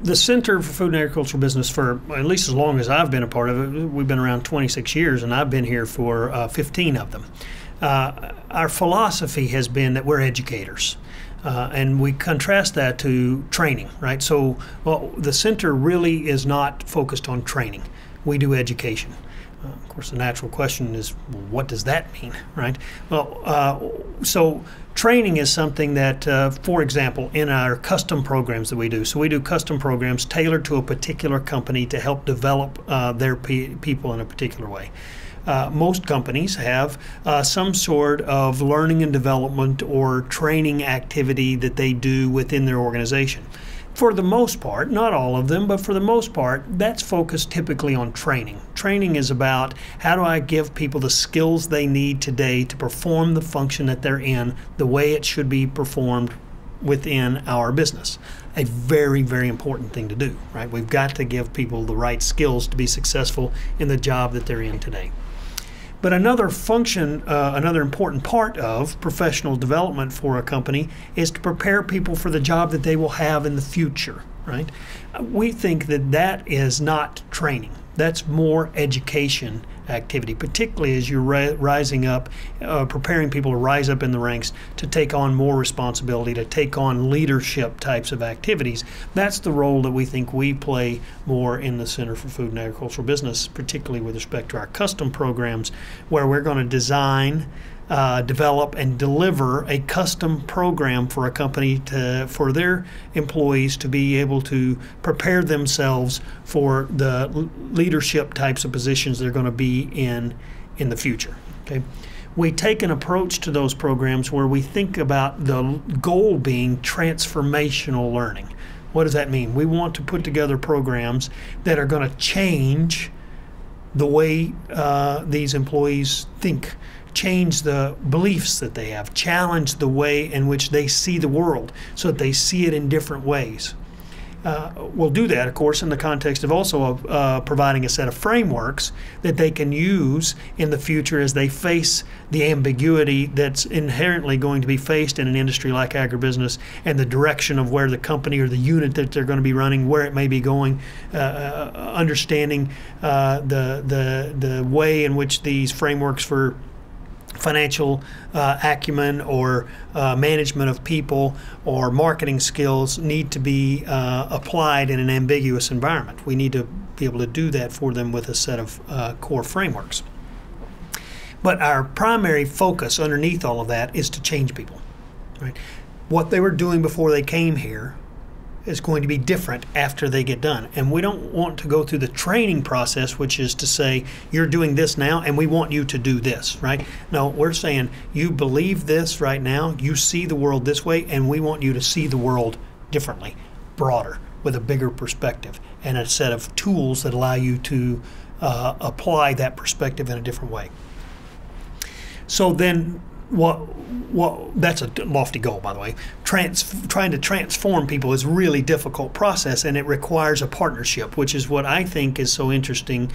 The Center for Food and Agricultural Business, for at least as long as I've been a part of it, we've been around 26 years, and I've been here for 15 of them. Our philosophy has been that we're educators. And we contrast that to training, right? So, well, the center really is not focused on training. We do education. Of course, the natural question is, what does that mean, right? Well, so training is something that, for example, in our custom programs that we do. So we do custom programs tailored to a particular company to help develop their people in a particular way. Most companies have some sort of learning and development or training activity that they do within their organization. For the most part, not all of them, but for the most part, that's focused typically on training. Training is about how do I give people the skills they need today to perform the function that they're in the way it should be performed within our business. A very, very important thing to do, right? We've got to give people the right skills to be successful in the job that they're in today. But another function, another important part of professional development for a company is to prepare people for the job that they will have in the future, right? We think that that is not training. That's more education activity, particularly as you're rising up, preparing people to rise up in the ranks to take on more responsibility, to take on leadership types of activities. That's the role that we think we play more in the Center for Food and Agricultural Business, particularly with respect to our custom programs, where we're going to design, develop, and deliver a custom program for a company for their employees to be able to prepare themselves for the leadership types of positions they're going to be in the future. Okay, we take an approach to those programs where we think about the goal being transformational learning. What does that mean? We want to put together programs that are going to change the way these employees think, change the beliefs that they have, challenge the way in which they see the world so that they see it in different ways. We'll do that, of course, in the context of also providing a set of frameworks that they can use in the future as they face the ambiguity that's inherently going to be faced in an industry like agribusiness and the direction of where the company or the unit that they're going to be running, where it may be going, understanding the way in which these frameworks for financial acumen or management of people or marketing skills need to be applied in an ambiguous environment. We need to be able to do that for them with a set of core frameworks. But our primary focus underneath all of that is to change people, right? What they were doing before they came here is going to be different after they get done. And we don't want to go through the training process, which is to say, you're doing this now and we want you to do this, right? No, we're saying you believe this right now, you see the world this way, and we want you to see the world differently, broader, with a bigger perspective and a set of tools that allow you to apply that perspective in a different way. So then that's a lofty goal, by the way. Trying to transform people is a really difficult process, and it requires a partnership, which is what I think is so interesting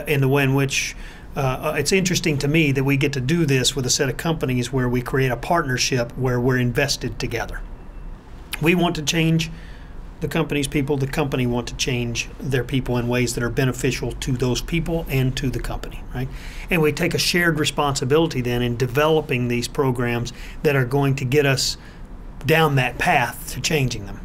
in the way in which it's interesting to me that we get to do this with a set of companies where we create a partnership where we're invested together. We want to change the company's people. The company want to change their people in ways that are beneficial to those people and to the company, right? And we take a shared responsibility then in developing these programs that are going to get us down that path to changing them.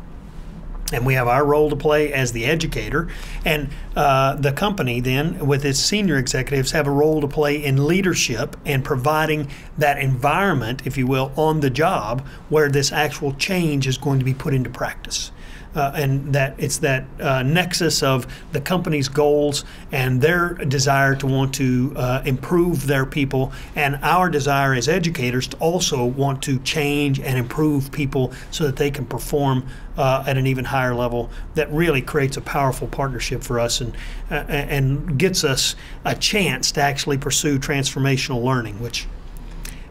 And we have our role to play as the educator, and the company then with its senior executives have a role to play in leadership and providing that environment, if you will, on the job where this actual change is going to be put into practice. And that it's that nexus of the company's goals and their desire to want to improve their people, and our desire as educators to also want to change and improve people so that they can perform at an even higher level. That really creates a powerful partnership for us and gets us a chance to actually pursue transformational learning, which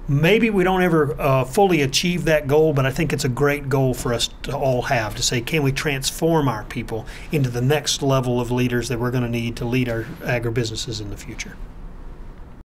maybe we don't ever fully achieve that goal, but I think it's a great goal for us to all have, to say, can we transform our people into the next level of leaders that we're going to need to lead our agribusinesses in the future?